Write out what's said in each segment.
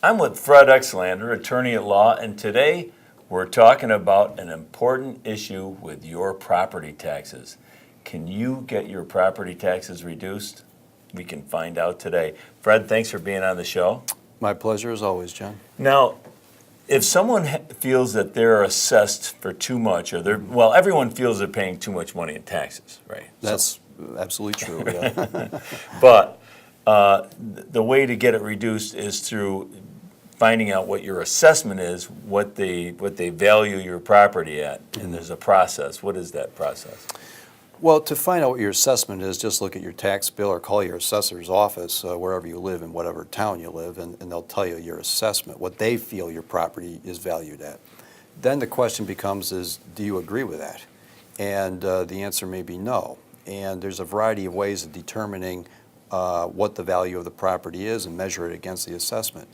I'm with Fred Exlander, attorney at law, and today we're talking about an important issue with your property taxes. Can you get your property taxes reduced? We can find out today. Fred, thanks for being on the show. My pleasure as always, John. Now, if someone feels that they're assessed for too much, or everyone feels they're paying too much money in taxes, right? That's absolutely true. Yeah. But the way to get it reduced is through finding out what your assessment is, what they value your property at, and there's a process. What is that process? Well, to find out what your assessment is, just look at your tax bill or call your assessor's office wherever you live in whatever town you live, and they'll tell you your assessment, what they feel your property is valued at. Then the question becomes is, do you agree with that? And the answer may be no. And there's a variety of ways of determining what the value of the property is and measure it against the assessment.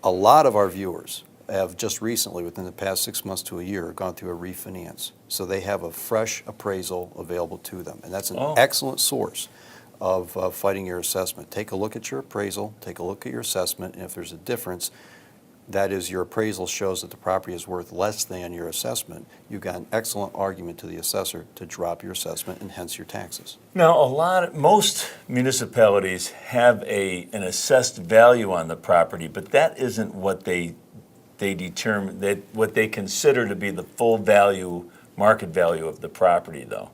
A lot of our viewers have just recently, within the past 6 months to a year, gone through a refinance. So they have a fresh appraisal available to them. And that's an excellent source of fighting your assessment. Take a look at your appraisal, take a look at your assessment, and if there's a difference, that is, your appraisal shows that the property is worth less than your assessment, you've got an excellent argument to the assessor to drop your assessment and hence your taxes. Now, most municipalities have an assessed value on the property, but that isn't what they determine, that what they consider to be the full value, market value of the property, though.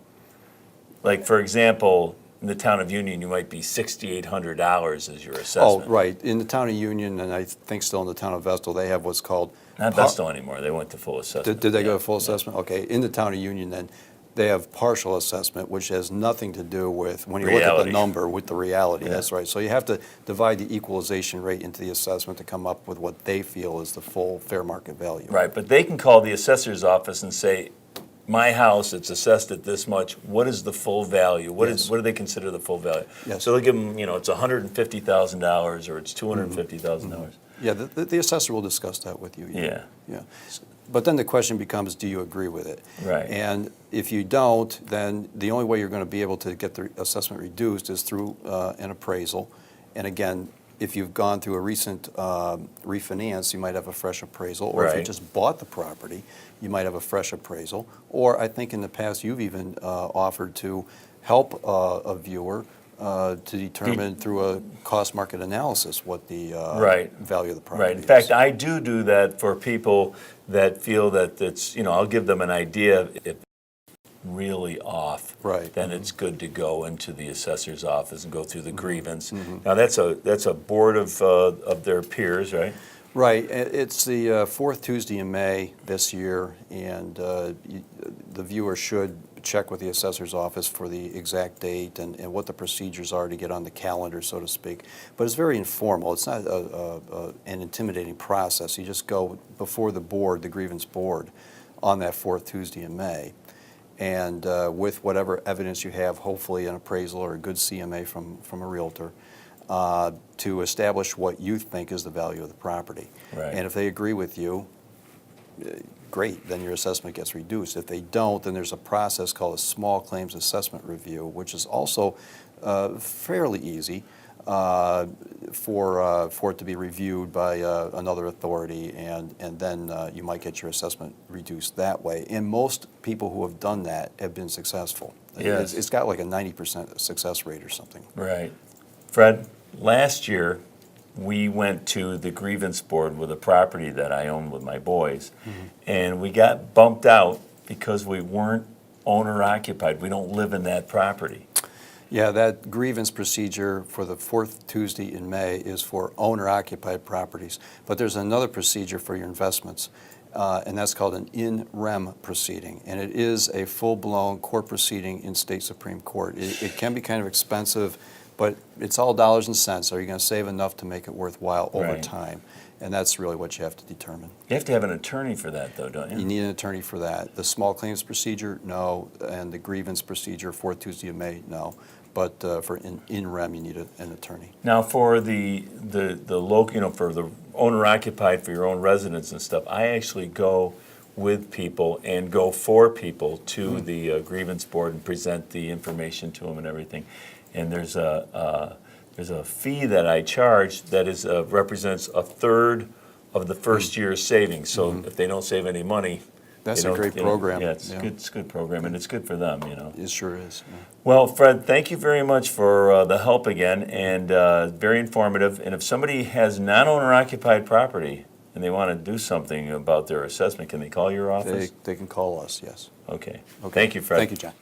Like, for example, in the town of Union, you might be $6,800 as your assessment. Oh, right. In the town of Union, and I think still in the town of Vestal, they have what's called... Not Vestal anymore. They went to full assessment. Did they go to full assessment? Okay. In the town of Union, then, they have partial assessment, which has nothing to do with, when you look at the number, with the reality. Yeah. That's right. So you have to divide the equalization rate into the assessment to come up with what they feel is the full fair market value. Right. But they can call the assessor's office and say, my house, it's assessed at this much. What is the full value? What do they consider the full value? Yes. So they'll give them, it's $150,000 or it's $250,000. Yeah, the assessor will discuss that with you. Yeah. Yeah. But then the question becomes, do you agree with it? Right. And if you don't, then the only way you're going to be able to get the assessment reduced is through an appraisal. And again, if you've gone through a recent refinance, you might have a fresh appraisal. Or if you just bought the property, you might have a fresh appraisal. Or I think in the past you've even offered to help a viewer to determine through a cost market analysis what the value of the property is. In fact, I do that for people that feel that it's, I'll give them an idea. If it's really off, then it's good to go into the assessor's office and go through the grievance. Now, that's a board of their peers, right? Right. It's the fourth Tuesday in May this year, and the viewer should check with the assessor's office for the exact date and what the procedures are to get on the calendar, so to speak. But it's very informal. It's not an intimidating process. You just go before the board, the grievance board, on that fourth Tuesday in May. And with whatever evidence you have, hopefully an appraisal or a good CMA from a realtor, to establish what you think is the value of the property. Right. And if they agree with you, great, then your assessment gets reduced. If they don't, then there's a process called a small claims assessment review, which is also fairly easy for it to be reviewed by another authority, and then you might get your assessment reduced that way. And most people who have done that have been successful. Yes. It's got like a 90% success rate or something. Right. Fred, last year we went to the grievance board with a property that I owned with my boys, and we got bumped out because we weren't owner-occupied. We don't live in that property. Yeah, that grievance procedure for the fourth Tuesday in May is for owner-occupied properties. But there's another procedure for your investments, and that's called an in rem proceeding. And it is a full-blown court proceeding in state Supreme Court. It can be kind of expensive, but it's all dollars and cents. Are you going to save enough to make it worthwhile over time? And that's really what you have to determine. You have to have an attorney for that, though, don't you? You need an attorney for that. The small claims procedure, no. And the grievance procedure, fourth Tuesday of May, no. But for in rem, you need an attorney. Now, for the local, for the owner-occupied, for your own residence and stuff, I actually go with people and go for people to the grievance board and present the information to them and everything. And there's there's a fee that I charge that is, represents a third of the first year's savings. So if they don't save any money, That's they a don't- great they don't- program. Yeah, it's a good program, and it's good for them, you know. It sure is. Yeah. Well, Fred, thank you very much for the help again, and very informative. And if somebody has non-owner occupied property and they want to do something about their assessment, can they call your office? They can call us, yes. Okay. Okay. Thank you, Fred. Thank you, John.